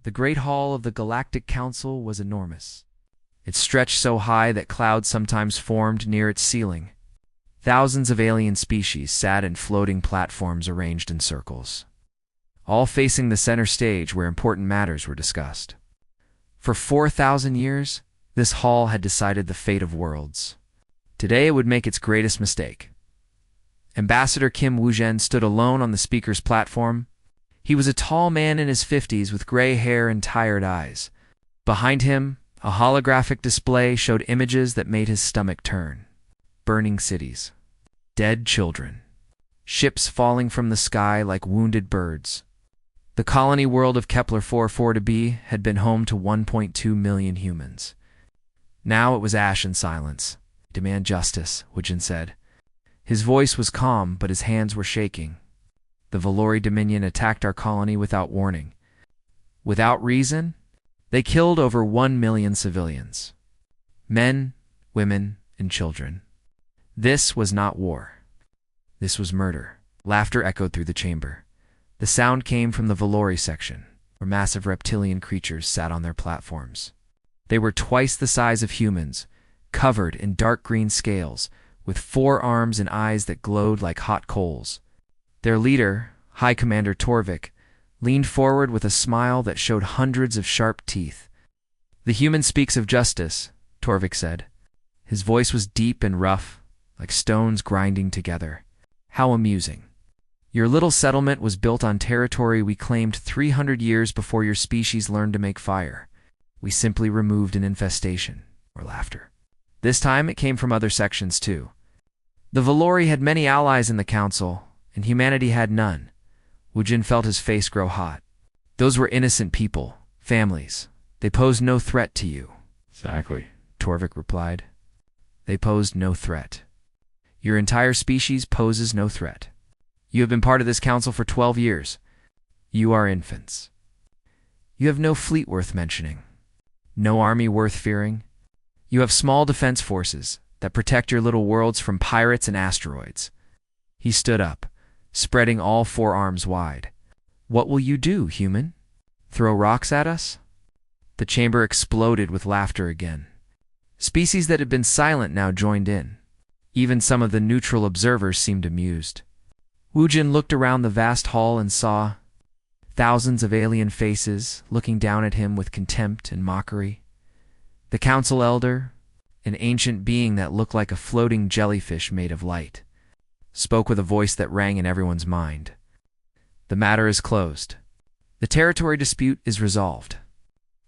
The Great Hall of the Galactic Council was enormous. It stretched so high that clouds sometimes formed near its ceiling. Thousands of alien species sat in floating platforms arranged in circles, all facing the center stage where important matters were discussed. For 4,000 years, this hall had decided the fate of worlds. Today it would make its greatest mistake. Ambassador Kim Woo-jin stood alone on the speaker's platform. He was a tall man in his 50s with gray hair and tired eyes. Behind him, a holographic display showed images that made his stomach turn. Burning cities, dead children, ships falling from the sky like wounded birds. The colony world of Kepler 442b had been home to 1.2 million humans. Now it was ash and silence. "Demand justice," Woo-jin said. His voice was calm, but his hands were shaking. The Valori Dominion attacked our colony without warning. Without reason, they killed over 1 million civilians. Men, women, and children. This was not war. This was murder. Laughter echoed through the chamber. The sound came from the Valori section, where massive reptilian creatures sat on their platforms. They were twice the size of humans, covered in dark green scales, with 4 arms and eyes that glowed like hot coals. Their leader, High Commander Torvik, leaned forward with a smile that showed hundreds of sharp teeth. "The human speaks of justice," Torvik said. His voice was deep and rough, like stones grinding together. "How amusing. Your little settlement was built on territory we claimed 300 years before your species learned to make fire. We simply removed an infestation." Or laughter. This time it came from other sections too. The Valori had many allies in the council, and humanity had none. Woo-jin felt his face grow hot. "Those were innocent people, families. They posed no threat to you." "Exactly," Torvik replied. "They posed no threat. Your entire species poses no threat. You have been part of this council for 12 years. You are infants. You have no fleet worth mentioning, no army worth fearing. You have small defense forces that protect your little worlds from pirates and asteroids." He stood up, spreading all 4 arms wide. "What will you do, human? Throw rocks at us?" The chamber exploded with laughter again. Species that had been silent now joined in. Even some of the neutral observers seemed amused. Woo-jin looked around the vast hall and saw thousands of alien faces looking down at him with contempt and mockery. The council elder, an ancient being that looked like a floating jellyfish made of light, spoke with a voice that rang in everyone's mind. "The matter is closed. The territory dispute is resolved.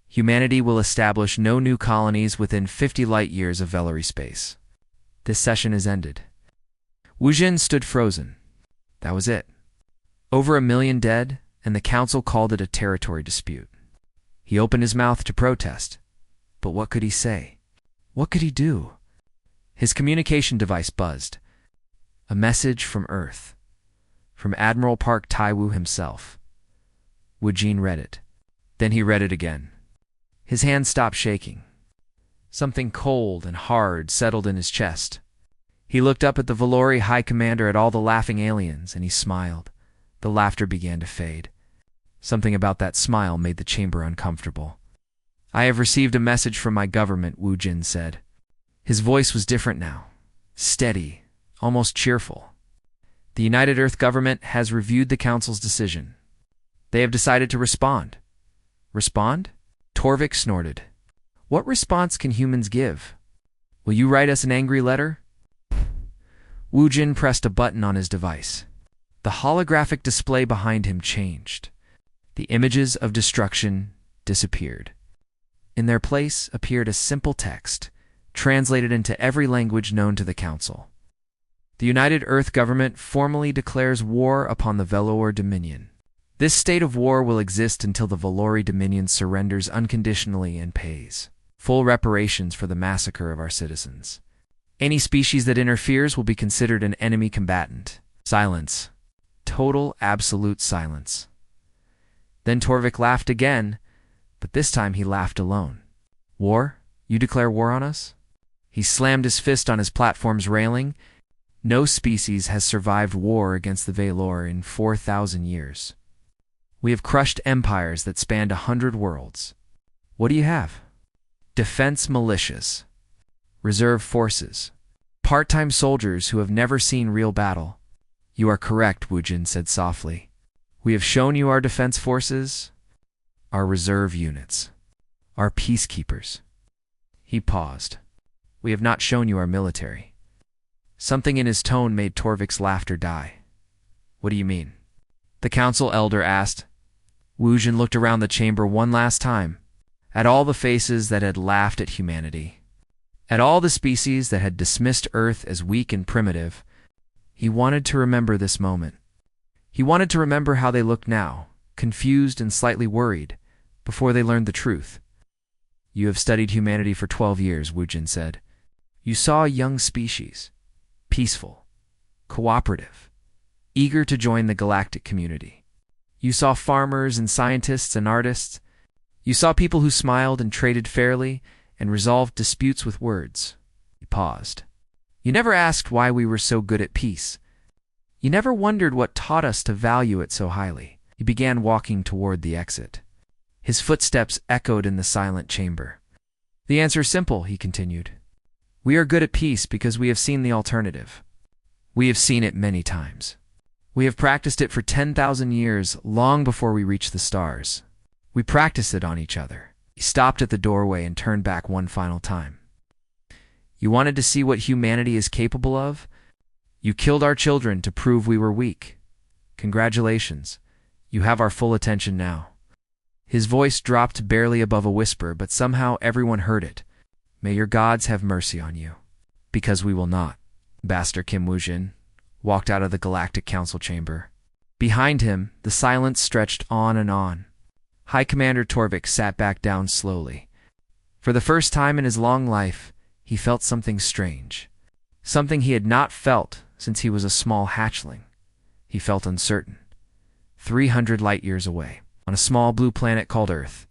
Humanity will establish no new colonies within 50 light-years of Valori space. This session is ended." Woo-jin stood frozen. That was it. Over 1 million dead, and the council called it a territory dispute. He opened his mouth to protest, but what could he say? What could he do? His communication device buzzed. A message from Earth, from Admiral Park Tae-woo himself. Woo-jin read it. Then he read it again. His hand stopped shaking. Something cold and hard settled in his chest. He looked up at the Valori High Commander, at all the laughing aliens, and he smiled. The laughter began to fade. Something about that smile made the chamber uncomfortable. "I have received a message from my government," Woo-jin said. His voice was different now, steady, almost cheerful. "The United Earth government has reviewed the council's decision. They have decided to respond." "Respond?" Torvik snorted. "What response can humans give? Will you write us an angry letter?" Woo-jin pressed a button on his device. The holographic display behind him changed. The images of destruction disappeared. In their place appeared a simple text, translated into every language known to the council. "The United Earth government formally declares war upon the Valori Dominion. This state of war will exist until the Valori Dominion surrenders unconditionally and pays full reparations for the massacre of our citizens. Any species that interferes will be considered an enemy combatant." Silence. Total, absolute silence. Then Torvik laughed again, but this time he laughed alone. "War? You declare war on us?" He slammed his fist on his platform's railing. "No species has survived war against the Valor in 4,000 years. We have crushed empires that spanned 100 worlds. What do you have? Defense militias, reserve forces, part-time soldiers who have never seen real battle. You are correct, Wujin said softly. We have shown you our defense forces, our reserve units, our peacekeepers. He paused. We have not shown you our military. Something in his tone made Torvik's laughter die. What do you mean? The council elder asked. Wujin looked around the chamber one last time, at all the faces that had laughed at humanity, at all the species that had dismissed Earth as weak and primitive. He wanted to remember this moment. He wanted to remember how they looked now, confused and slightly worried, before they learned the truth. You have studied humanity for 12 years, Wujin said. You saw a young species, peaceful, cooperative, eager to join the galactic community. You saw farmers and scientists and artists. You saw people who smiled and traded fairly and resolved disputes with words. He paused. You never asked why we were so good at peace. You never wondered what taught us to value it so highly. He began walking toward the exit. His footsteps echoed in the silent chamber. The answer is simple, he continued. We are good at peace because we have seen the alternative. We have seen it many times. We have practiced it for 10,000 years, long before we reached the stars. We practiced it on each other. He stopped at the doorway and turned back one final time. You wanted to see what humanity is capable of? You killed our children to prove we were weak. Congratulations. You have our full attention now. His voice dropped barely above a whisper, but somehow everyone heard it. May your gods have mercy on you. Because we will not. Ambassador Kim Wujin walked out of the Galactic Council chamber. Behind him, the silence stretched on and on. High Commander Torvik sat back down slowly. For the first time in his long life, he felt something strange. Something he had not felt since he was a small hatchling. He felt uncertain. 300 light-years away, on a small blue planet called Earth,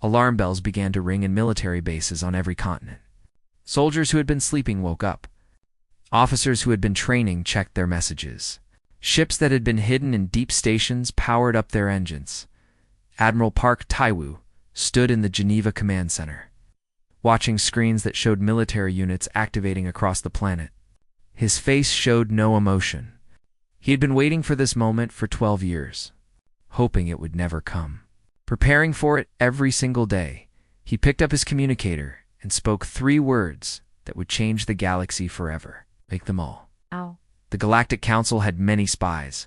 alarm bells began to ring in military bases on every continent. Soldiers who had been sleeping woke up. Officers who had been training checked their messages. Ships that had been hidden in deep stations powered up their engines. Admiral Park Taiwu stood in the Geneva Command Center, watching screens that showed military units activating across the planet. His face showed no emotion. He had been waiting for this moment for 12 years, hoping it would never come. Preparing for it every single day, he picked up his communicator and spoke 3 words that would change the galaxy forever. Make them all. Ow. The Galactic Council had many spies.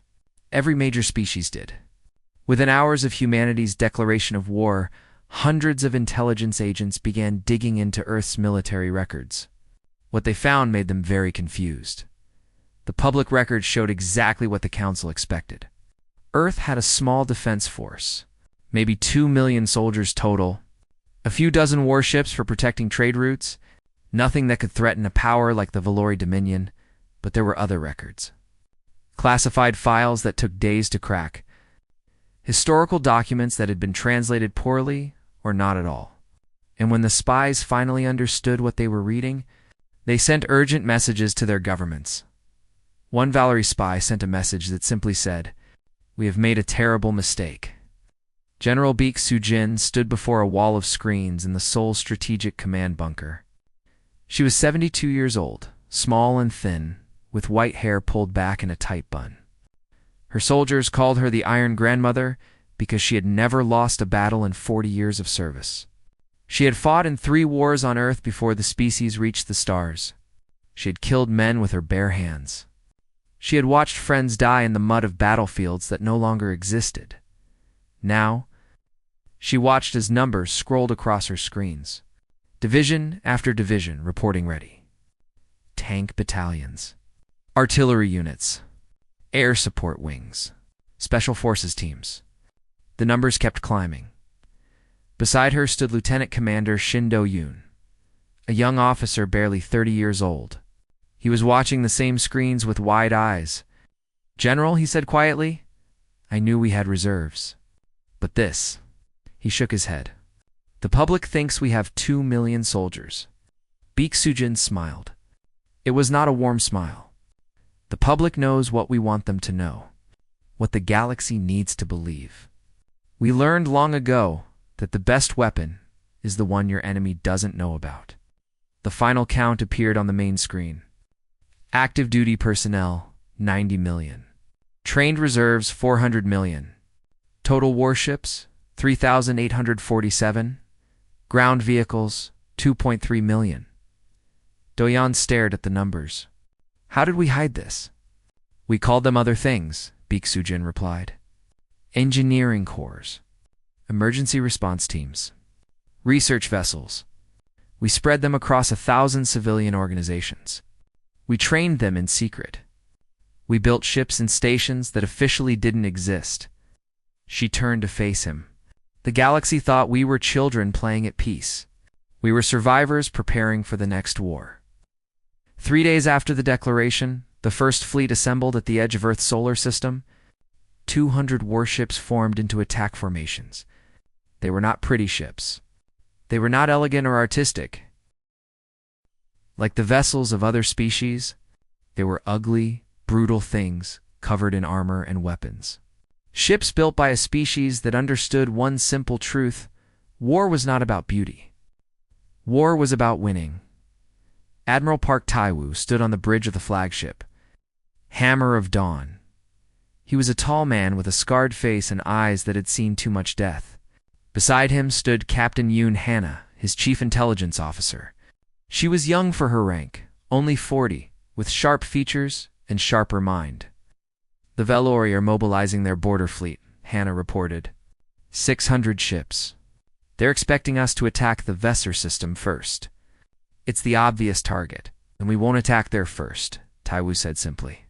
Every major species did. Within hours of humanity's declaration of war, hundreds of intelligence agents began digging into Earth's military records. What they found made them very confused. The public records showed exactly what the Council expected. Earth had a small defense force, maybe 2 million soldiers total, a few dozen warships for protecting trade routes, nothing that could threaten a power like the Valori Dominion, but there were other records. Classified files that took days to crack. Historical documents that had been translated poorly or not at all. And when the spies finally understood what they were reading, they sent urgent messages to their governments. One Valori spy sent a message that simply said, "We have made a terrible mistake." General Baek Sujin stood before a wall of screens in the Seoul Strategic Command Bunker. She was 72 years old, small and thin, with white hair pulled back in a tight bun. Her soldiers called her the Iron Grandmother because she had never lost a battle in 40 years of service. She had fought in 3 wars on Earth before the species reached the stars. She had killed men with her bare hands. She had watched friends die in the mud of battlefields that no longer existed. Now, she watched as numbers scrolled across her screens. Division after division reporting ready. Tank battalions, artillery units, air support wings, special forces teams. The numbers kept climbing. Beside her stood Lieutenant Commander Shin Do-yoon, a young officer barely 30 years old. He was watching the same screens with wide eyes. "General," he said quietly, "I knew we had reserves. But this..." He shook his head. "The public thinks we have 2 million soldiers." Baek Sujin smiled. It was not a warm smile. "The public knows what we want them to know, what the galaxy needs to believe. We learned long ago that the best weapon is the one your enemy doesn't know about. The final count appeared on the main screen. Active duty personnel, 90 million. Trained reserves, 400 million. Total warships, 3,847. Ground vehicles, 2.3 million. Doyan stared at the numbers. How did we hide this? We called them other things, Bixujin replied. Engineering corps, emergency response teams, research vessels. We spread them across 1,000 civilian organizations. We trained them in secret. We built ships and stations that officially didn't exist. She turned to face him. The galaxy thought we were children playing at peace. We were survivors preparing for the next war. 3 days after the declaration, the first fleet assembled at the edge of Earth's solar system. 200 warships formed into attack formations. They were not pretty ships. They were not elegant or artistic. Like the vessels of other species, they were ugly, brutal things covered in armor and weapons. Ships built by a species that understood one simple truth: war was not about beauty. War was about winning. Admiral Park Taiwu stood on the bridge of the flagship. Hammer of Dawn. He was a tall man with a scarred face and eyes that had seen too much death. Beside him stood Captain Yoon Hannah, his chief intelligence officer. She was young for her rank, only 40, with sharp features and sharper mind. The Velori are mobilizing their border fleet, Hannah reported. 600 ships. They're expecting us to attack the Vesser system first. It's the obvious target, and we won't attack there first, Taiwu said simply.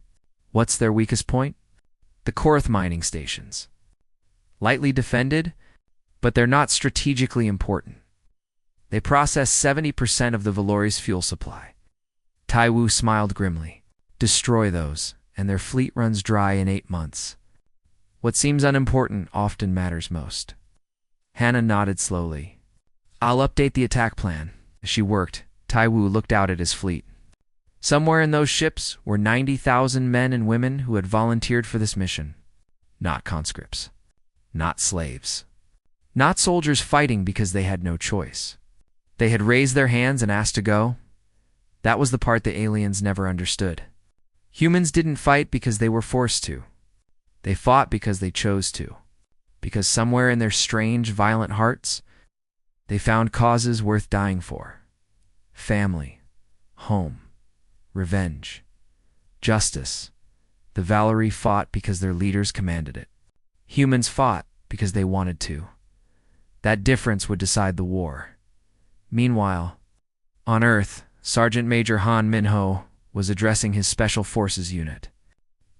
What's their weakest point? The Korth mining stations. Lightly defended, but they're not strategically important. They process 70% of the Velori's fuel supply. Taiwu smiled grimly. Destroy those, and their fleet runs dry in 8 months. What seems unimportant often matters most. Hannah nodded slowly. I'll update the attack plan. As she worked, Taiwu looked out at his fleet. Somewhere in those ships were 90,000 men and women who had volunteered for this mission. Not conscripts. Not slaves. Not soldiers fighting because they had no choice. They had raised their hands and asked to go. That was the part the aliens never understood. Humans didn't fight because they were forced to. They fought because they chose to. Because somewhere in their strange, violent hearts, they found causes worth dying for. Family, home, revenge, justice. The Valerie fought because their leaders commanded it. Humans fought because they wanted to. That difference would decide the war. Meanwhile, on Earth, Sergeant Major Han Minho was addressing his Special Forces unit.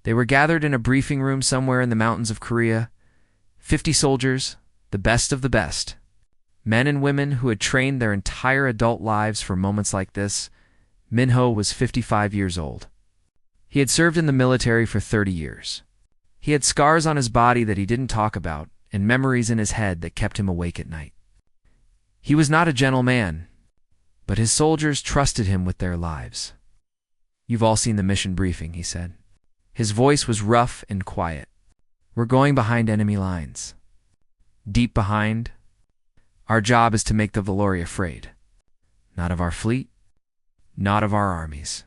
They were gathered in a briefing room somewhere in the mountains of Korea. 50 soldiers, the best of the best. Men and women who had trained their entire adult lives for moments like this. Minho was 55 years old. He had served in the military for 30 years. He had scars on his body that he didn't talk about, and memories in his head that kept him awake at night. He was not a gentle man, but his soldiers trusted him with their lives. You've all seen the mission briefing, he said. His voice was rough and quiet. We're going behind enemy lines. Deep behind. Our job is to make the Velori afraid. Not of our fleet, not of our armies.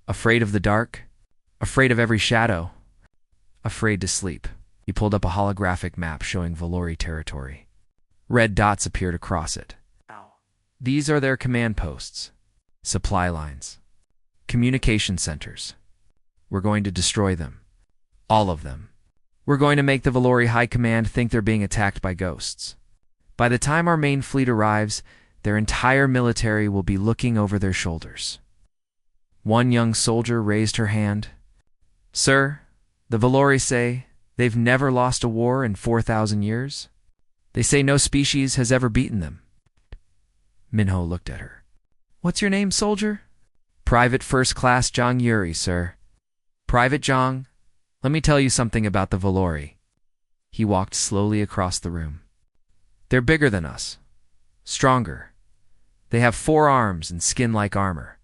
Afraid of the dark, afraid of every shadow, afraid to sleep. He pulled up a holographic map showing Velori territory. Red dots appeared across it. These are their command posts, supply lines, communication centers. We're going to destroy them. All of them. We're going to make the Velori High Command think they're being attacked by ghosts. By the time our main fleet arrives, their entire military will be looking over their shoulders. One young soldier raised her hand. Sir, the Velori say they've never lost a war in 4,000 years. They say no species has ever beaten them. Minho looked at her. What's your name, soldier? Private First Class Zhang Yuri, sir. Private Zhang, let me tell you something about the Velori. He walked slowly across the room. They're bigger than us. Stronger. They have 4 arms and skin-like armor.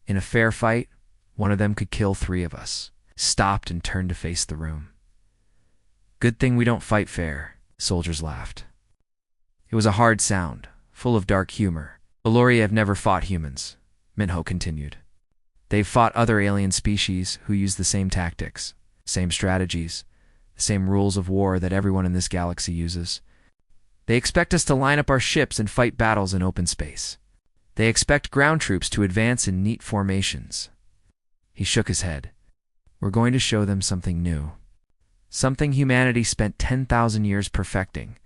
In a fair fight, one of them could kill 3 of us. Stopped and turned to face the room. Good thing we don't fight fair. Soldiers laughed. It was a hard sound, full of dark humor. Valori have never fought humans, Minho continued. They've fought other alien species who use the same tactics, same strategies, the same rules of war that everyone in this galaxy uses. They expect us to line up our ships and fight battles in open space. They expect ground troops to advance in neat formations. He shook his head. We're going to show them something new. Something humanity spent 10,000 years perfecting.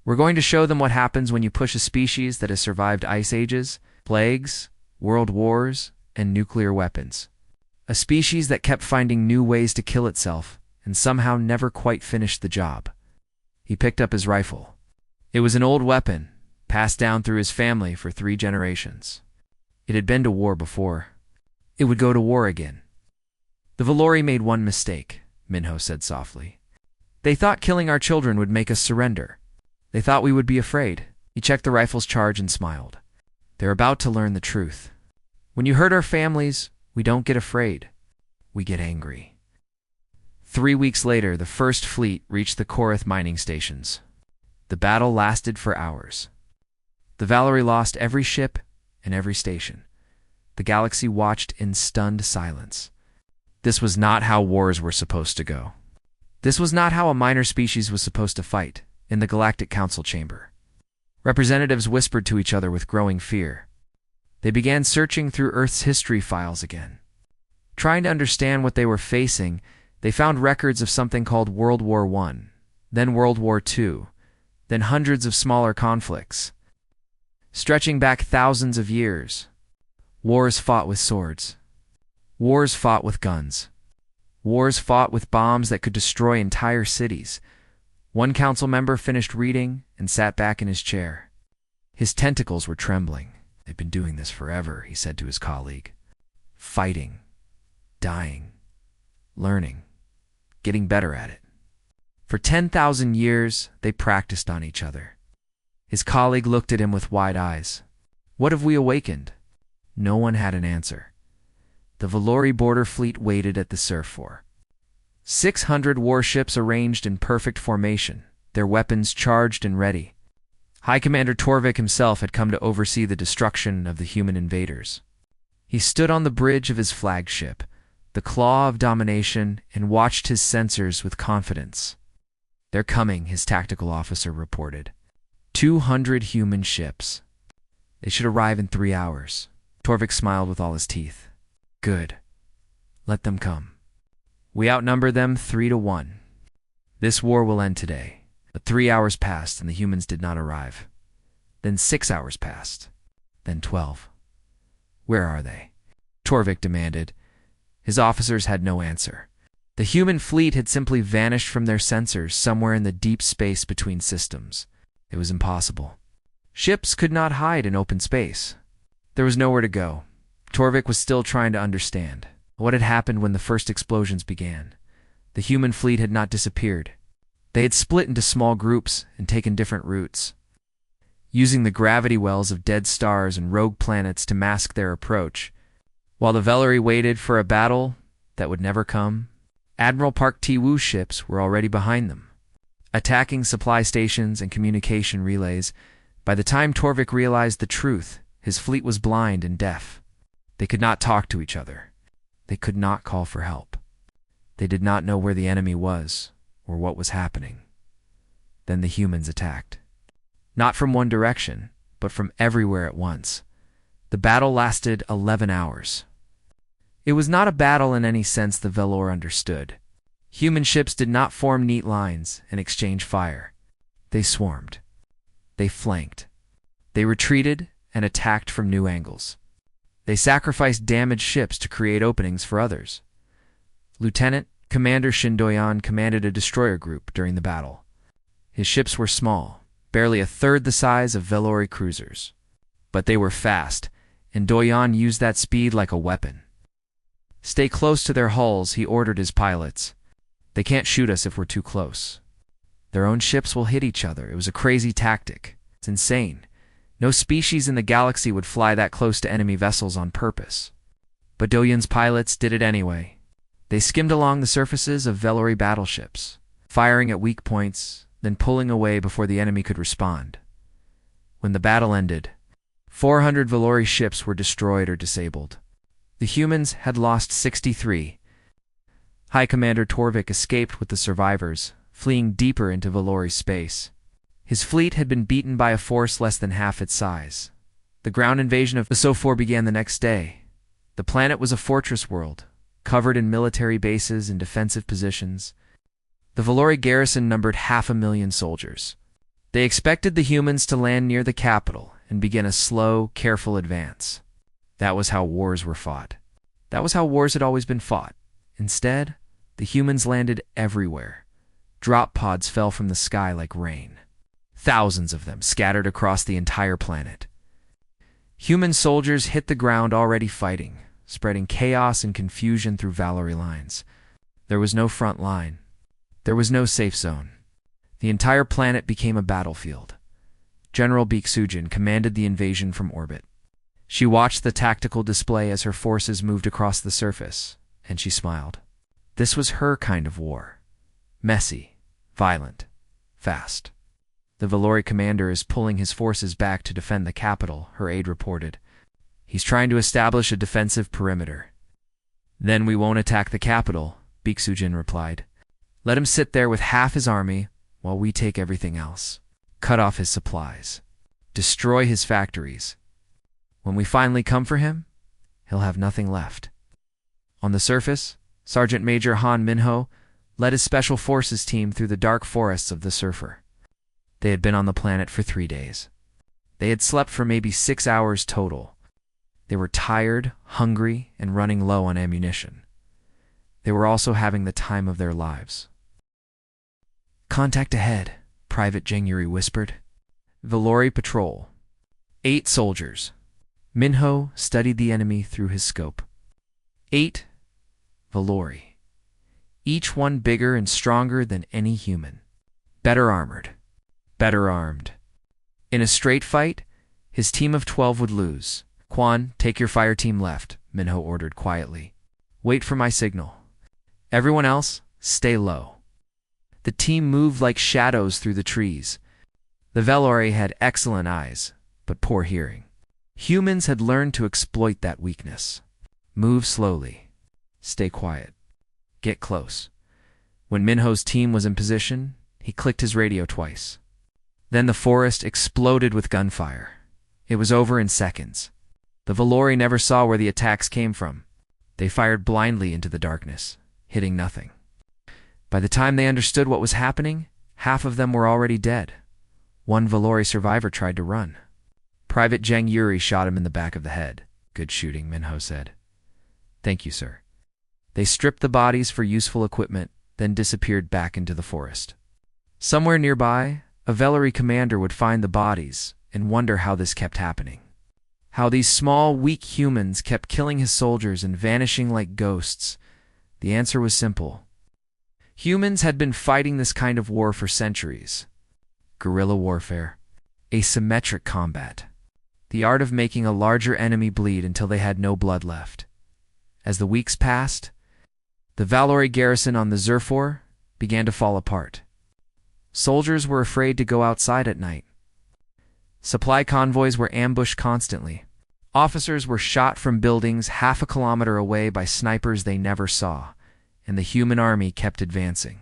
We're going to show them what happens when you push a species that has survived ice ages, plagues, world wars, and nuclear weapons. A species that kept finding new ways to kill itself and somehow never quite finished the job. He picked up his rifle. It was an old weapon, passed down through his family for 3 generations. It had been to war before. It would go to war again. The Valori made one mistake, Minho said softly. They thought killing our children would make us surrender. They thought we would be afraid. He checked the rifle's charge and smiled. They're about to learn the truth. When you hurt our families, we don't get afraid. We get angry. 3 weeks later, the first fleet reached the Korath mining stations. The battle lasted for hours. The Valori lost every ship and every station. The galaxy watched in stunned silence. This was not how wars were supposed to go. This was not how a minor species was supposed to fight in the Galactic Council chamber. Representatives whispered to each other with growing fear. They began searching through Earth's history files again. Trying to understand what they were facing, they found records of something called World War I, then World War II, then hundreds of smaller conflicts. Stretching back thousands of years, wars fought with swords. Wars fought with guns. Wars fought with bombs that could destroy entire cities. One council member finished reading and sat back in his chair. His tentacles were trembling. They've been doing this forever, he said to his colleague. Fighting, dying, learning, getting better at it. For 10,000 years, they practiced on each other. His colleague looked at him with wide eyes. What have we awakened? No one had an answer. The Valori border fleet waited at the surf for 600 warships arranged in perfect formation, their weapons charged and ready. High Commander Torvik himself had come to oversee the destruction of the human invaders. He stood on the bridge of his flagship, the Claw of Domination, and watched his sensors with confidence. They're coming, his tactical officer reported. 200 human ships. They should arrive in 3 hours. Torvik smiled with all his teeth. Good. Let them come. We outnumber them 3-1. This war will end today. But 3 hours passed and the humans did not arrive. Then 6 hours passed. Then 12. Where are they? Torvik demanded. His officers had no answer. The human fleet had simply vanished from their sensors somewhere in the deep space between systems. It was impossible. Ships could not hide in open space. There was nowhere to go. Torvik was still trying to understand what had happened when the first explosions began. The human fleet had not disappeared. They had split into small groups and taken different routes. Using the gravity wells of dead stars and rogue planets to mask their approach, while the Valori waited for a battle that would never come, Admiral Park Ti-Woo's ships were already behind them, attacking supply stations and communication relays. By the time Torvik realized the truth, his fleet was blind and deaf. They could not talk to each other. They could not call for help. They did not know where the enemy was or what was happening. Then the humans attacked. Not from one direction, but from everywhere at once. The battle lasted 11 hours. It was not a battle in any sense the Valor understood. Human ships did not form neat lines and exchange fire. They swarmed. They flanked. They retreated and attacked from new angles. They sacrificed damaged ships to create openings for others. Lieutenant Commander Shindoyan commanded a destroyer group during the battle. His ships were small, barely a third the size of Valori cruisers. But they were fast, and Doyan used that speed like a weapon. Stay close to their hulls, he ordered his pilots. They can't shoot us if we're too close. Their own ships will hit each other. It was a crazy tactic. It's insane. No species in the galaxy would fly that close to enemy vessels on purpose. But Doyan's pilots did it anyway. They skimmed along the surfaces of Valori battleships, firing at weak points, then pulling away before the enemy could respond. When the battle ended, 400 Valori ships were destroyed or disabled. The humans had lost 63. High Commander Torvik escaped with the survivors, fleeing deeper into Valori space. His fleet had been beaten by a force less than half its size. The ground invasion of the SO4 began the next day. The planet was a fortress world, covered in military bases and defensive positions. The Valori garrison numbered 500,000 soldiers. They expected the humans to land near the capital and begin a slow, careful advance. That was how wars were fought. That was how wars had always been fought. Instead, the humans landed everywhere. Drop pods fell from the sky like rain. Thousands of them scattered across the entire planet. Human soldiers hit the ground already fighting, spreading chaos and confusion through Valori lines. There was no front line. There was no safe zone. The entire planet became a battlefield. General Beek-Sujin commanded the invasion from orbit. She watched the tactical display as her forces moved across the surface, and she smiled. This was her kind of war. Messy, violent, fast. The Valori commander is pulling his forces back to defend the capital, her aide reported. He's trying to establish a defensive perimeter. Then we won't attack the capital, Beek-Sujin replied. Let him sit there with half his army while we take everything else. Cut off his supplies. Destroy his factories. When we finally come for him, he'll have nothing left. On the surface, Sergeant Major Han Minho led his special forces team through the dark forests of the Surfer. They had been on the planet for 3 days. They had slept for maybe 6 hours total. They were tired, hungry, and running low on ammunition. They were also having the time of their lives. Contact ahead, Private Zheng Yuri whispered. Valori patrol. 8 soldiers. Minho studied the enemy through his scope. 8 Valori. Each one bigger and stronger than any human. Better armored. Better armed. In a straight fight, his team of 12 would lose. Quan, take your fire team left, Minho ordered quietly. Wait for my signal. Everyone else, stay low. The team moved like shadows through the trees. The Valori had excellent eyes, but poor hearing. Humans had learned to exploit that weakness. Move slowly. Stay quiet. Get close. When Minho's team was in position, he clicked his radio twice. Then the forest exploded with gunfire. It was over in seconds. The Valori never saw where the attacks came from. They fired blindly into the darkness, hitting nothing. By the time they understood what was happening, half of them were already dead. One Valori survivor tried to run. Private Zheng Yuri shot him in the back of the head. Good shooting, Minho said. Thank you, sir. They stripped the bodies for useful equipment, then disappeared back into the forest. Somewhere nearby, a Valori commander would find the bodies and wonder how this kept happening. How these small, weak humans kept killing his soldiers and vanishing like ghosts. The answer was simple. Humans had been fighting this kind of war for centuries. Guerrilla warfare. Asymmetric combat. The art of making a larger enemy bleed until they had no blood left. As the weeks passed, the Valori garrison on the Zerfor began to fall apart. Soldiers were afraid to go outside at night. Supply convoys were ambushed constantly. Officers were shot from buildings half a kilometer away by snipers they never saw, and the human army kept advancing.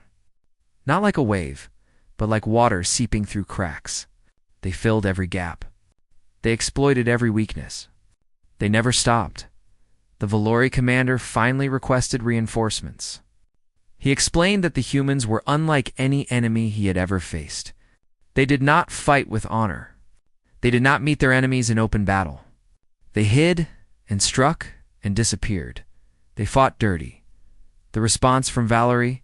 Not like a wave, but like water seeping through cracks. They filled every gap. They exploited every weakness. They never stopped. The Valori commander finally requested reinforcements. He explained that the humans were unlike any enemy he had ever faced. They did not fight with honor. They did not meet their enemies in open battle. They hid and struck and disappeared. They fought dirty. The response from Valori,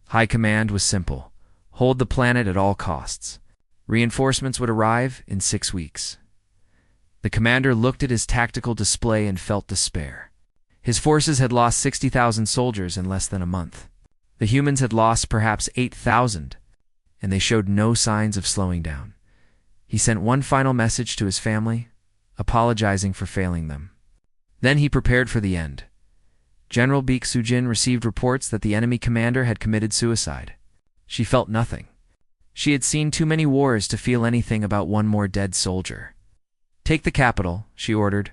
High Command, was simple. Hold the planet at all costs. Reinforcements would arrive in 6 weeks. The commander looked at his tactical display and felt despair. His forces had lost 60,000 soldiers in less than a month. The humans had lost perhaps 8,000, and they showed no signs of slowing down. He sent one final message to his family, apologizing for failing them. Then he prepared for the end. General Beek-Sujin received reports that the enemy commander had committed suicide. She felt nothing. She had seen too many wars to feel anything about one more dead soldier. "Take the capital," she ordered.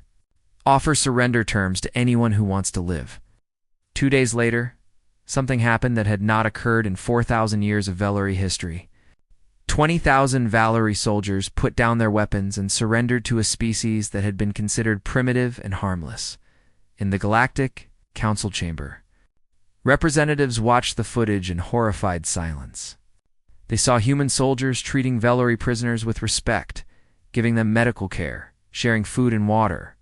"Offer surrender terms to anyone who wants to live." 2 days later, something happened that had not occurred in 4,000 years of Valerie history. 20,000 Valerie soldiers put down their weapons and surrendered to a species that had been considered primitive and harmless. In the Galactic Council chamber, representatives watched the footage in horrified silence. They saw human soldiers treating Valerie prisoners with respect, giving them medical care, sharing food and water.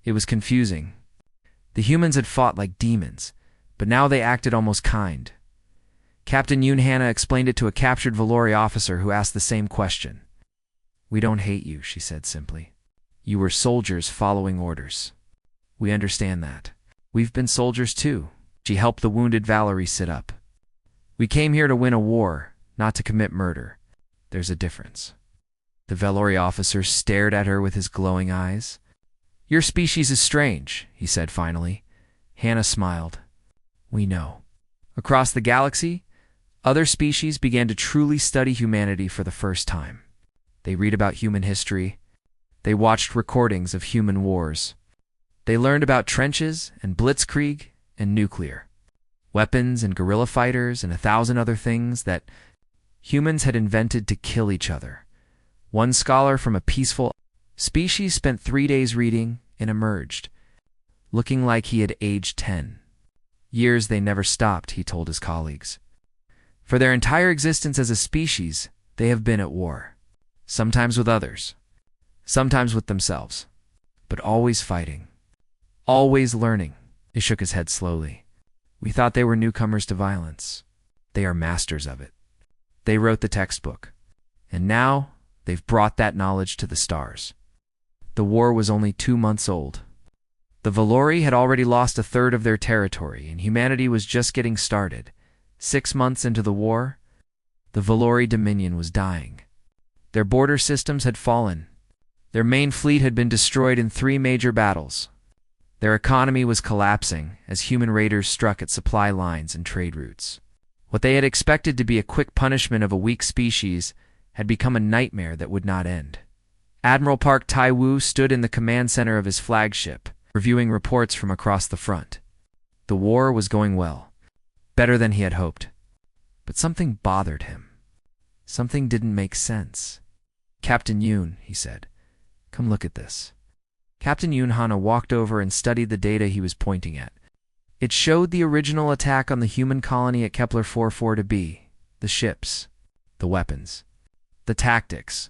It was confusing. The humans had fought like demons, but now they acted almost kind. Captain Yoon Hannah explained it to a captured Valory officer who asked the same question. "We don't hate you," she said simply. "You were soldiers following orders. We understand that. We've been soldiers too." She helped the wounded Valerie sit up. "We came here to win a war, not to commit murder. There's a difference." The Valory officer stared at her with his glowing eyes. "Your species is strange," he said finally. Hannah smiled. "We know." Across the galaxy, other species began to truly study humanity for the first time. They read about human history. They watched recordings of human wars. They learned about trenches and blitzkrieg and nuclear, weapons and guerrilla fighters and 1,000 other things that humans had invented to kill each other. One scholar from a peaceful species spent 3 days reading and emerged, looking like he had aged 10. Years they never stopped, he told his colleagues. For their entire existence as a species, they have been at war. Sometimes with others, sometimes with themselves, but always fighting, always learning. He shook his head slowly. "We thought they were newcomers to violence. They are masters of it. They wrote the textbook, and now they've brought that knowledge to the stars." The war was only 2 months old. The Valory had already lost a third of their territory, and humanity was just getting started. 6 months into the war, the Valory Dominion was dying. Their border systems had fallen. Their main fleet had been destroyed in 3 major battles. Their economy was collapsing as human raiders struck at supply lines and trade routes. What they had expected to be a quick punishment of a weak species had become a nightmare that would not end. Admiral Park Tai-woo stood in the command center of his flagship, reviewing reports from across the front. The war was going well. Better than he had hoped. But something bothered him. Something didn't make sense. "Captain Yoon," he said, "come look at this." Captain Yoon Hannah walked over and studied the data he was pointing at. It showed the original attack on the human colony at Kepler 44b, the ships, the weapons, the tactics.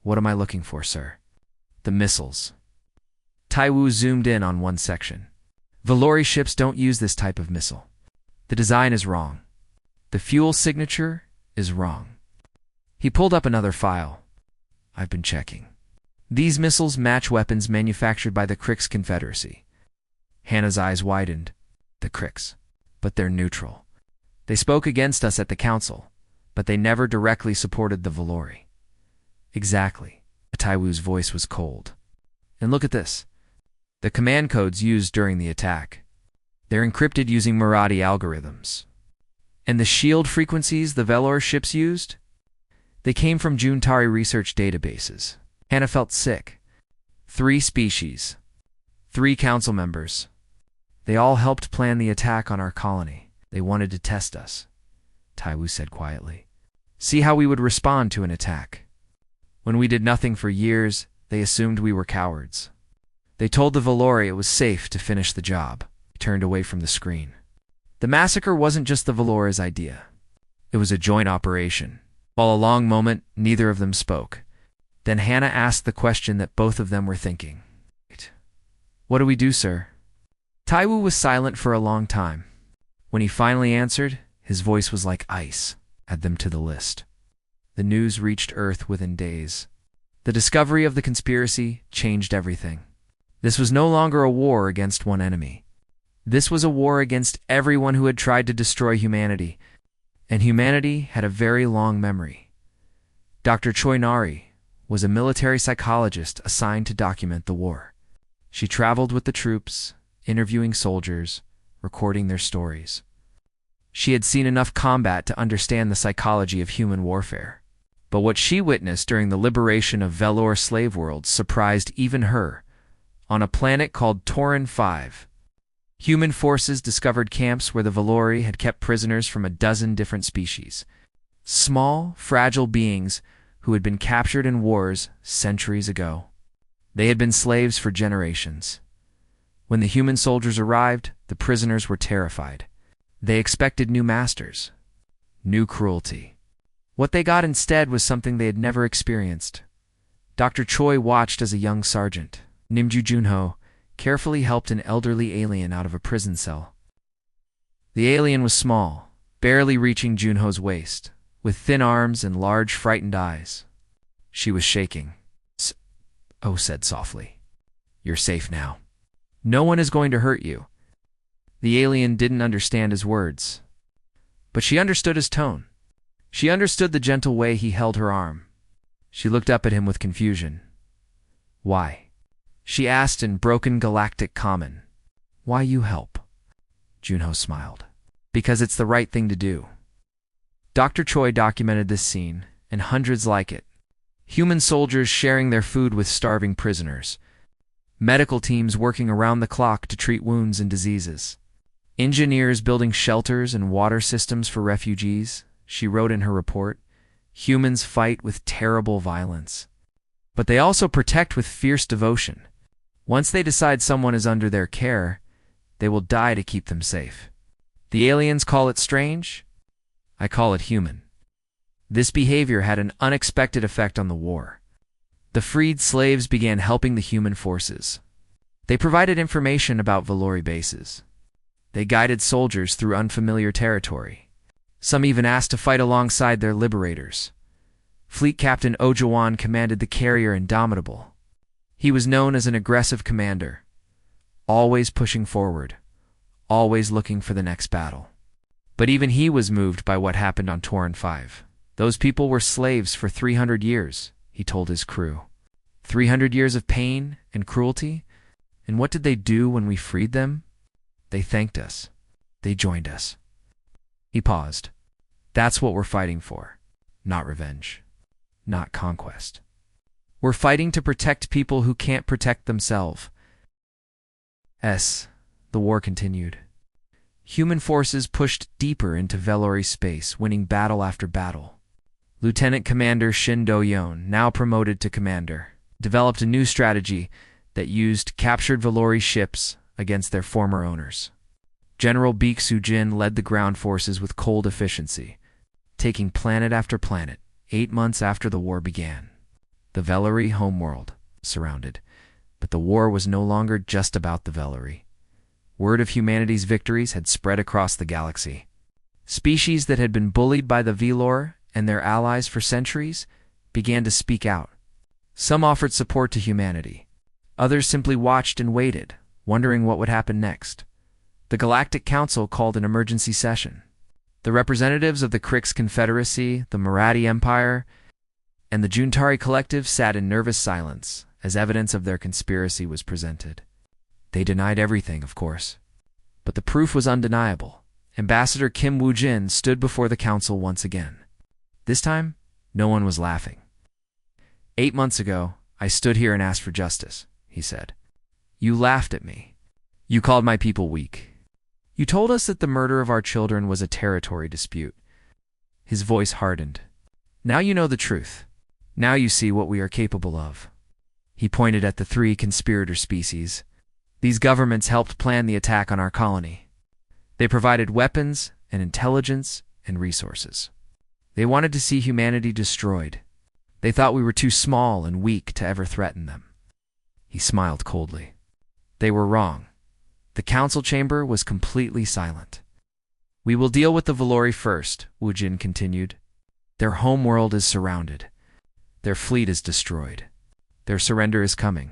"What am I looking for, sir?" "The missiles." Tai-woo zoomed in on one section. "Valory ships don't use this type of missile. The design is wrong. The fuel signature is wrong." He pulled up another file. "I've been checking. These missiles match weapons manufactured by the Krix Confederacy." Hannah's eyes widened. "The Krix. But they're neutral. They spoke against us at the council, but they never directly supported the Valory." "Exactly." Tai-woo's voice was cold. "And look at this. The command codes used during the attack. They're encrypted using Marathi algorithms. And the shield frequencies the Velour ships used? They came from Juntari research databases." Hannah felt sick. 3 species. 3 council members. They all helped plan the attack on our colony. They wanted to test us, Tai-woo said quietly. "See how we would respond to an attack. When we did nothing for years, they assumed we were cowards. They told the Valory it was safe to finish the job." He turned away from the screen. The massacre wasn't just the Valory's idea. It was a joint operation. For a long moment, neither of them spoke. Then Hannah asked the question that both of them were thinking. "What do we do, sir?" Tai-woo was silent for a long time. When he finally answered, his voice was like ice. "Add them to the list." The news reached Earth within days. The discovery of the conspiracy changed everything. This was no longer a war against one enemy. This was a war against everyone who had tried to destroy humanity. And humanity had a very long memory. Dr. Choi Nari was a military psychologist assigned to document the war. She traveled with the troops, interviewing soldiers, recording their stories. She had seen enough combat to understand the psychology of human warfare. But what she witnessed during the liberation of Velour slave worlds surprised even her. On a planet called Tauren 5, human forces discovered camps where the Valori had kept prisoners from a dozen different species. Small, fragile beings who had been captured in wars centuries ago. They had been slaves for generations. When the human soldiers arrived, the prisoners were terrified. They expected new masters, new cruelty. What they got instead was something they had never experienced. Dr. Choi watched as a young sergeant, Nimju Junho, carefully helped an elderly alien out of a prison cell. The alien was small, barely reaching Junho's waist, with thin arms and large, frightened eyes. She was shaking. Oh said softly, "You're safe now. No one is going to hurt you." The alien didn't understand his words, but she understood his tone. She understood the gentle way he held her arm. She looked up at him with confusion. "Why?" she asked in broken galactic common. "Why you help?" Junho smiled. "Because it's the right thing to do." Dr. Choi documented this scene, and hundreds like it. Human soldiers sharing their food with starving prisoners. Medical teams working around the clock to treat wounds and diseases. Engineers building shelters and water systems for refugees. She wrote in her report, "Humans fight with terrible violence. But they also protect with fierce devotion. Once they decide someone is under their care, they will die to keep them safe. The aliens call it strange. I call it human." This behavior had an unexpected effect on the war. The freed slaves began helping the human forces. They provided information about Valori bases. They guided soldiers through unfamiliar territory. Some even asked to fight alongside their liberators. Fleet Captain Ojawan commanded the carrier Indomitable. He was known as an aggressive commander, always pushing forward, always looking for the next battle. But even he was moved by what happened on Tauren 5. Those people were slaves for 300 years, he told his crew. 300 years of pain and cruelty? And what did they do when we freed them? They thanked us. They joined us. He paused. That's what we're fighting for. Not revenge. Not conquest. We're fighting to protect people who can't protect themselves. The war continued. Human forces pushed deeper into Velori space, winning battle after battle. Lieutenant Commander Shin Do-yeon, now promoted to commander, developed a new strategy that used captured Valori ships against their former owners. General Baek Soo-jin led the ground forces with cold efficiency, taking planet after planet 8 months after the war began. The Velori homeworld surrounded, but the war was no longer just about the Velori. Word of humanity's victories had spread across the galaxy. Species that had been bullied by the Velor and their allies for centuries began to speak out. Some offered support to humanity. Others simply watched and waited, wondering what would happen next. The Galactic Council called an emergency session. The representatives of the Krix Confederacy, the Marathi Empire, and the Juntari Collective sat in nervous silence as evidence of their conspiracy was presented. They denied everything, of course. But the proof was undeniable. Ambassador Kim Woo-jin stood before the council once again. This time, no one was laughing. 8 months ago, I stood here and asked for justice, he said. You laughed at me. You called my people weak. You told us that the murder of our children was a territory dispute. His voice hardened. Now you know the truth. Now you see what we are capable of. He pointed at the 3 conspirator species. These governments helped plan the attack on our colony. They provided weapons and intelligence and resources. They wanted to see humanity destroyed. They thought we were too small and weak to ever threaten them. He smiled coldly. They were wrong. The council chamber was completely silent. We will deal with the Valori first, Woo-jin continued. Their homeworld is surrounded. Their fleet is destroyed. Their surrender is coming.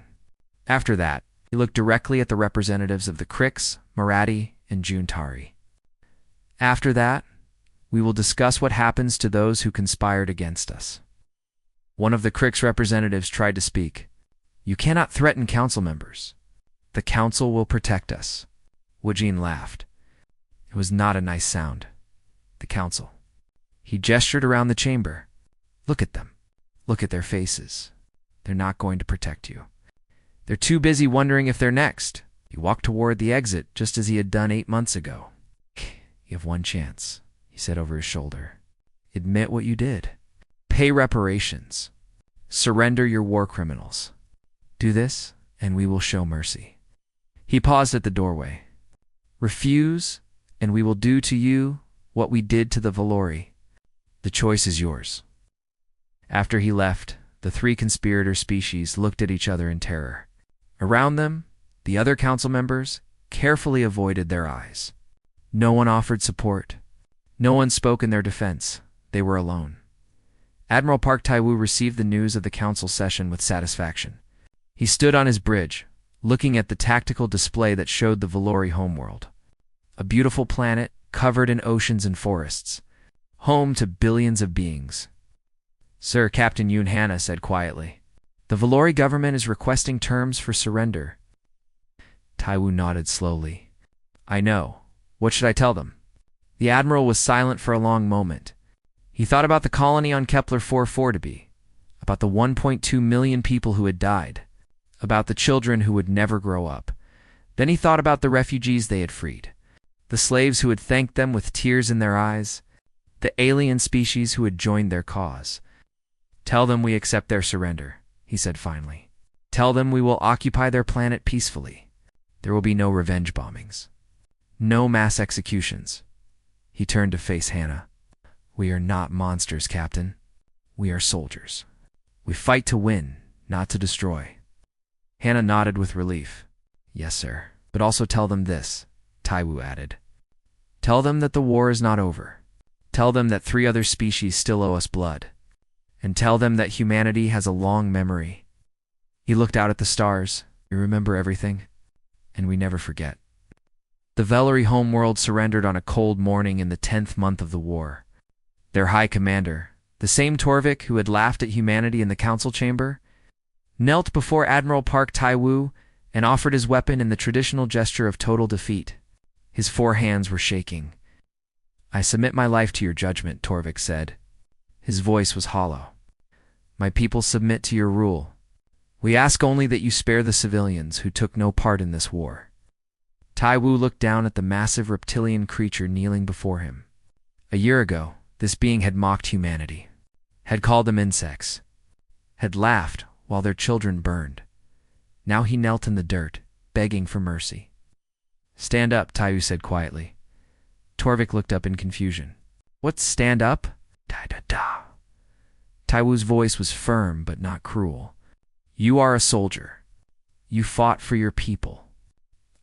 After that, he looked directly at the representatives of the Krix, Marathi, and Juntari. After that, we will discuss what happens to those who conspired against us. One of the Krix representatives tried to speak. You cannot threaten council members. The council will protect us. Woo-jin laughed. It was not a nice sound. The council. He gestured around the chamber. Look at them. Look at their faces. They're not going to protect you. They're too busy wondering if they're next. He walked toward the exit just as he had done 8 months ago. You have one chance, he said over his shoulder. Admit what you did. Pay reparations. Surrender your war criminals. Do this, and we will show mercy. He paused at the doorway. Refuse, and we will do to you what we did to the Valori. The choice is yours. After he left, the 3 conspirator species looked at each other in terror. Around them, the other council members carefully avoided their eyes. No one offered support. No one spoke in their defense. They were alone. Admiral Park Tai-Woo received the news of the council session with satisfaction. He stood on his bridge, looking at the tactical display that showed the Valori homeworld. A beautiful planet covered in oceans and forests, home to billions of beings. Sir, Captain Yoon Hannah said quietly. The Valori government is requesting terms for surrender. Tai-Woo nodded slowly. I know. What should I tell them? The Admiral was silent for a long moment. He thought about the colony on Kepler 440b, about the 1.2 million people who had died, about the children who would never grow up. Then he thought about the refugees they had freed, the slaves who had thanked them with tears in their eyes, the alien species who had joined their cause. Tell them we accept their surrender, he said finally. Tell them we will occupy their planet peacefully. There will be no revenge bombings. No mass executions. He turned to face Hannah. We are not monsters, Captain. We are soldiers. We fight to win, not to destroy. Hannah nodded with relief. Yes, sir. But also tell them this, Tai-Woo added. Tell them that the war is not over. Tell them that 3 other species still owe us blood. And tell them that humanity has a long memory. He looked out at the stars. We remember everything, and we never forget. The Valori homeworld surrendered on a cold morning in the 10th month of the war. Their high commander, the same Torvik who had laughed at humanity in the council chamber, knelt before Admiral Park Tai-Woo and offered his weapon in the traditional gesture of total defeat. His 4 hands were shaking. I submit my life to your judgment, Torvik said. His voice was hollow. My people submit to your rule. We ask only that you spare the civilians who took no part in this war. Tai-Woo looked down at the massive reptilian creature kneeling before him. A year ago, this being had mocked humanity, had called them insects, had laughed while their children burned. Now he knelt in the dirt, begging for mercy. Stand up, Tai-Woo said quietly. Torvik looked up in confusion. What's stand up? Da-da-da. Tai-Woo's voice was firm but not cruel. You are a soldier. You fought for your people.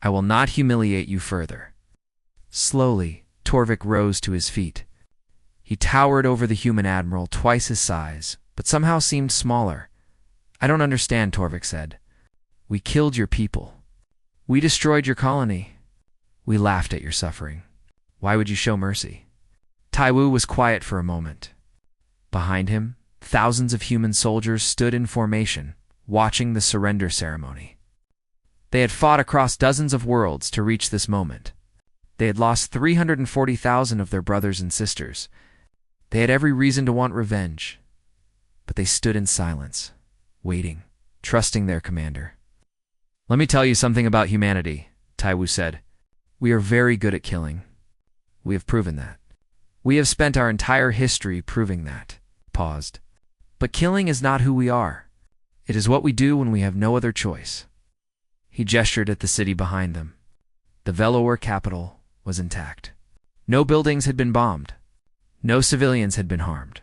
I will not humiliate you further. Slowly, Torvik rose to his feet. He towered over the human admiral, twice his size, but somehow seemed smaller. I don't understand, Torvik said. We killed your people. We destroyed your colony. We laughed at your suffering. Why would you show mercy? Tai-Woo was quiet for a moment. Behind him, thousands of human soldiers stood in formation, watching the surrender ceremony. They had fought across dozens of worlds to reach this moment. They had lost 340,000 of their brothers and sisters. They had every reason to want revenge. But they stood in silence, waiting, trusting their commander. Let me tell you something about humanity, Tai-Woo said. We are very good at killing. We have proven that. We have spent our entire history proving that. Paused. But killing is not who we are. It is what we do when we have no other choice. He gestured at the city behind them. The Velour capital was intact. No buildings had been bombed. No civilians had been harmed.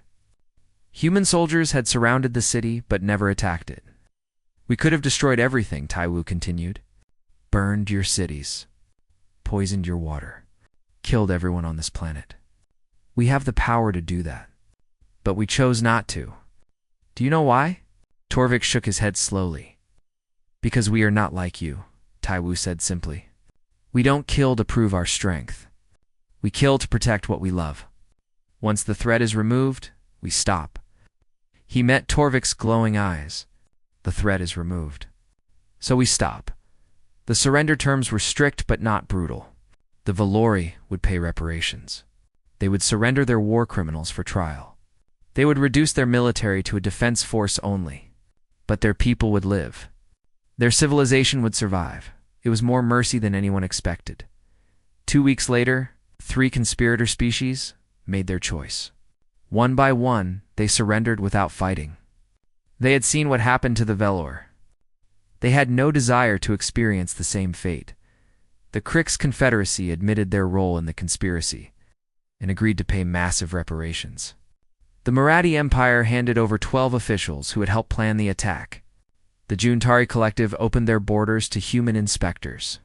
Human soldiers had surrounded the city but never attacked it. We could have destroyed everything, Tai-Woo continued. Burned your cities. Poisoned your water. Killed everyone on this planet. We have the power to do that. But we chose not to. Do you know why? Torvik shook his head slowly. Because we are not like you, Tai-Woo said simply. We don't kill to prove our strength. We kill to protect what we love. Once the threat is removed, we stop. He met Torvik's glowing eyes. The threat is removed. So we stop. The surrender terms were strict but not brutal. The Valori would pay reparations. They would surrender their war criminals for trial. They would reduce their military to a defense force only. But their people would live. Their civilization would survive. It was more mercy than anyone expected. 2 weeks later, 3 conspirator species made their choice. One by one, they surrendered without fighting. They had seen what happened to the Velour. They had no desire to experience the same fate. The Krix Confederacy admitted their role in the conspiracy and agreed to pay massive reparations. The Marathi Empire handed over 12 officials who had helped plan the attack. The Juntari Collective opened their borders to human inspectors.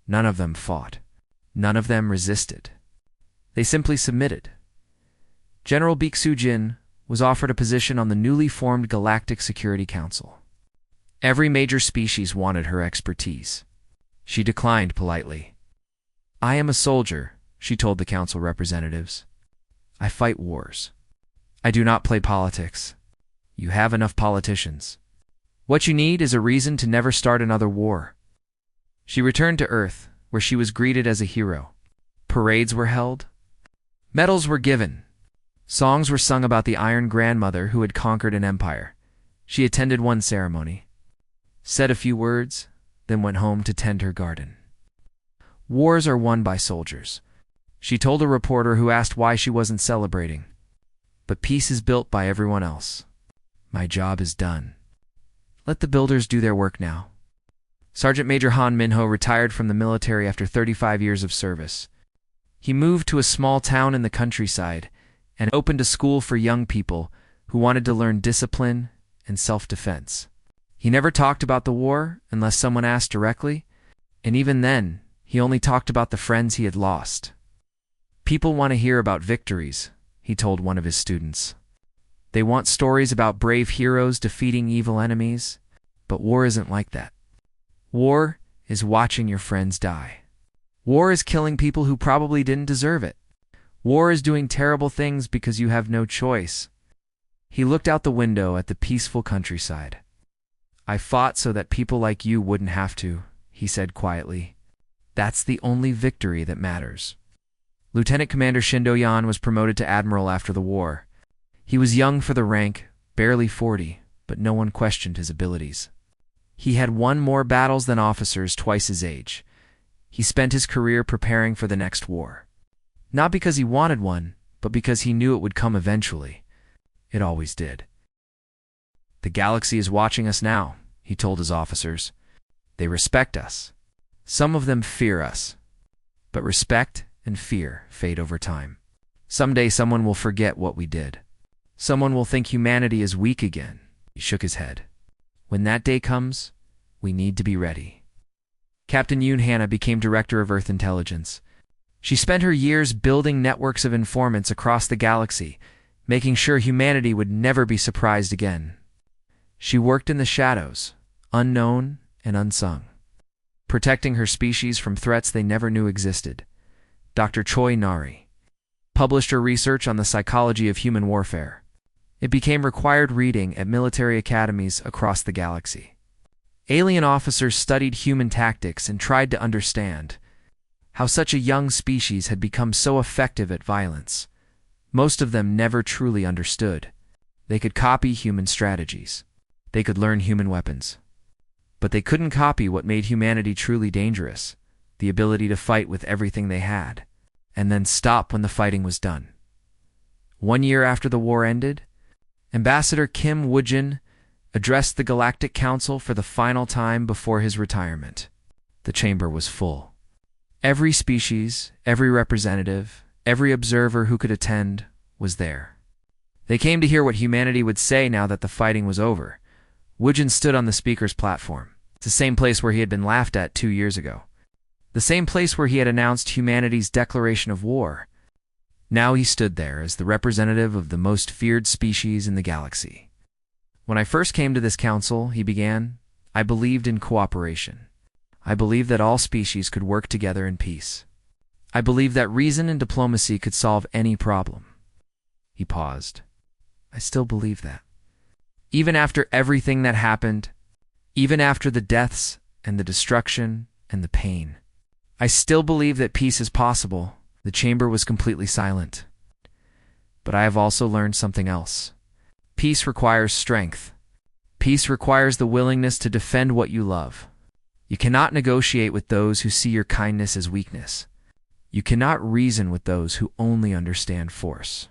None of them fought. None of them resisted. They simply submitted. General Bixu-jin was offered a position on the newly formed Galactic Security Council. Every major species wanted her expertise. She declined politely. "I am a soldier," she told the council representatives. "I fight wars. I do not play politics. You have enough politicians. What you need is a reason to never start another war." She returned to Earth, where she was greeted as a hero. Parades were held. Medals were given. Songs were sung about the Iron Grandmother who had conquered an empire. She attended one ceremony, said a few words, then went home to tend her garden. "Wars are won by soldiers," she told a reporter who asked why she wasn't celebrating. "But peace is built by everyone else. My job is done. Let the builders do their work now." Sergeant Major Han Minho retired from the military after 35 years of service. He moved to a small town in the countryside and opened a school for young people who wanted to learn discipline and self-defense. He never talked about the war unless someone asked directly, and even then, he only talked about the friends he had lost. "People want to hear about victories," he told one of his students. "They want stories about brave heroes defeating evil enemies, but war isn't like that. War is watching your friends die. War is killing people who probably didn't deserve it. War is doing terrible things because you have no choice." He looked out the window at the peaceful countryside. "I fought so that people like you wouldn't have to," he said quietly. "That's the only victory that matters." Lieutenant Commander Shindo Yan was promoted to admiral after the war. He was young for the rank, barely 40, but no one questioned his abilities. He had won more battles than officers twice his age. He spent his career preparing for the next war. Not because he wanted one, but because he knew it would come eventually. It always did. "The galaxy is watching us now," he told his officers. "They respect us. Some of them fear us. But respect and fear fade over time. Someday someone will forget what we did. Someone will think humanity is weak again." He shook his head. "When that day comes, we need to be ready." Captain Yoon Hannah became Director of Earth Intelligence. She spent her years building networks of informants across the galaxy, making sure humanity would never be surprised again. She worked in the shadows, unknown and unsung, protecting her species from threats they never knew existed. Dr. Choi Nari published her research on the psychology of human warfare. It became required reading at military academies across the galaxy. Alien officers studied human tactics and tried to understand how such a young species had become so effective at violence. Most of them never truly understood. They could copy human strategies. They could learn human weapons. But they couldn't copy what made humanity truly dangerous, the ability to fight with everything they had, and then stop when the fighting was done. 1 year after the war ended, Ambassador Kim Woojin addressed the Galactic Council for the final time before his retirement. The chamber was full. Every species, every representative, every observer who could attend was there. They came to hear what humanity would say now that the fighting was over. Woojin stood on the speaker's platform. It's the same place where he had been laughed at 2 years ago. The same place where he had announced humanity's declaration of war. Now he stood there as the representative of the most feared species in the galaxy. "When I first came to this council," he began, "I believed in cooperation. I believed that all species could work together in peace. I believed that reason and diplomacy could solve any problem." He paused. "I still believe that. Even after everything that happened, even after the deaths and the destruction and the pain, I still believe that peace is possible." The chamber was completely silent. "But I have also learned something else," Peace requires strength. Peace requires the willingness to defend what you love. You cannot negotiate with those who see your kindness as weakness. You cannot reason with those who only understand force.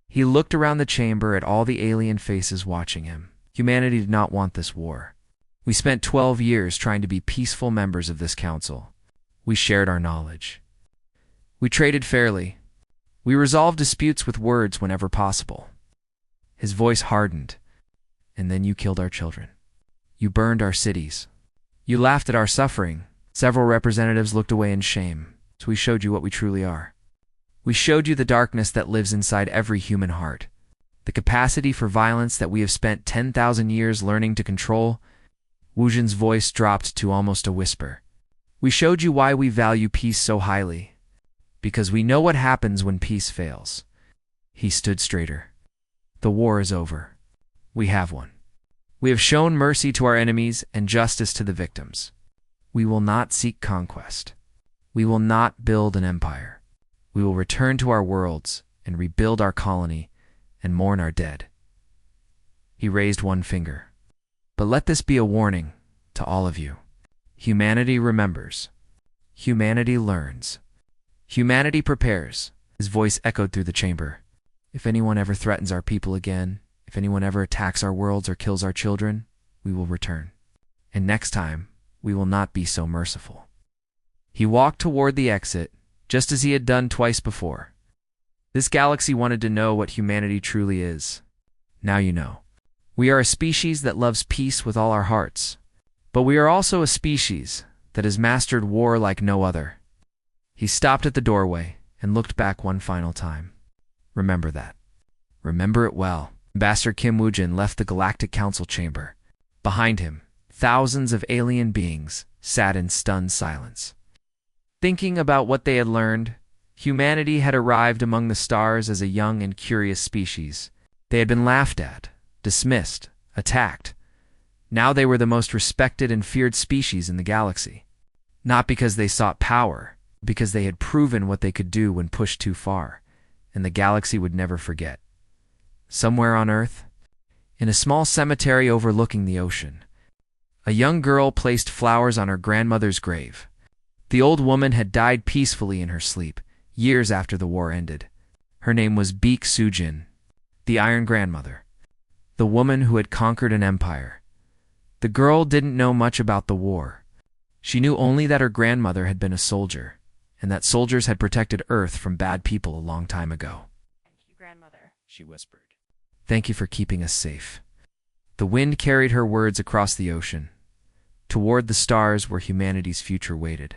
He looked around the chamber at all the alien faces watching him. Humanity did not want this war. We spent 12 years trying to be peaceful members of this council. We shared our knowledge. We traded fairly. We resolved disputes with words whenever possible. His voice hardened. And then you killed our children. You burned our cities. You laughed at our suffering. Several representatives looked away in shame, so we showed you what we truly are. We showed you the darkness that lives inside every human heart, the capacity for violence that we have spent 10,000 years learning to control. Wuzhen's voice dropped to almost a whisper. We showed you why we value peace so highly, because we know what happens when peace fails. He stood straighter. The war is over. We have won. We have shown mercy to our enemies and justice to the victims. We will not seek conquest. We will not build an empire. We will return to our worlds and rebuild our colony and mourn our dead. He raised one finger. But let this be a warning to all of you. Humanity remembers. Humanity learns. Humanity prepares. His voice echoed through the chamber. If anyone ever threatens our people again, if anyone ever attacks our worlds or kills our children, we will return. And next time, we will not be so merciful. He walked toward the exit, just as he had done twice before. This galaxy wanted to know what humanity truly is. Now you know. We are a species that loves peace with all our hearts, but we are also a species that has mastered war like no other. He stopped at the doorway and looked back one final time. Remember that. Remember it well. Ambassador Kim Woo-jin left the Galactic Council chamber. Behind him, thousands of alien beings sat in stunned silence. Thinking about what they had learned, humanity had arrived among the stars as a young and curious species. They had been laughed at, dismissed, attacked. Now they were the most respected and feared species in the galaxy. Not because they sought power, but because they had proven what they could do when pushed too far, and the galaxy would never forget. Somewhere on Earth, in a small cemetery overlooking the ocean, a young girl placed flowers on her grandmother's grave. The old woman had died peacefully in her sleep, years after the war ended. Her name was Baek Soo-jin, the Iron Grandmother, the woman who had conquered an empire. The girl didn't know much about the war. She knew only that her grandmother had been a soldier, and that soldiers had protected Earth from bad people a long time ago. Thank you, Grandmother, she whispered. Thank you for keeping us safe. The wind carried her words across the ocean, toward the stars where humanity's future waited.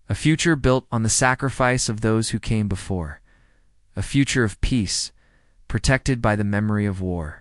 A future built on the sacrifice of those who came before. A future of peace, protected by the memory of war.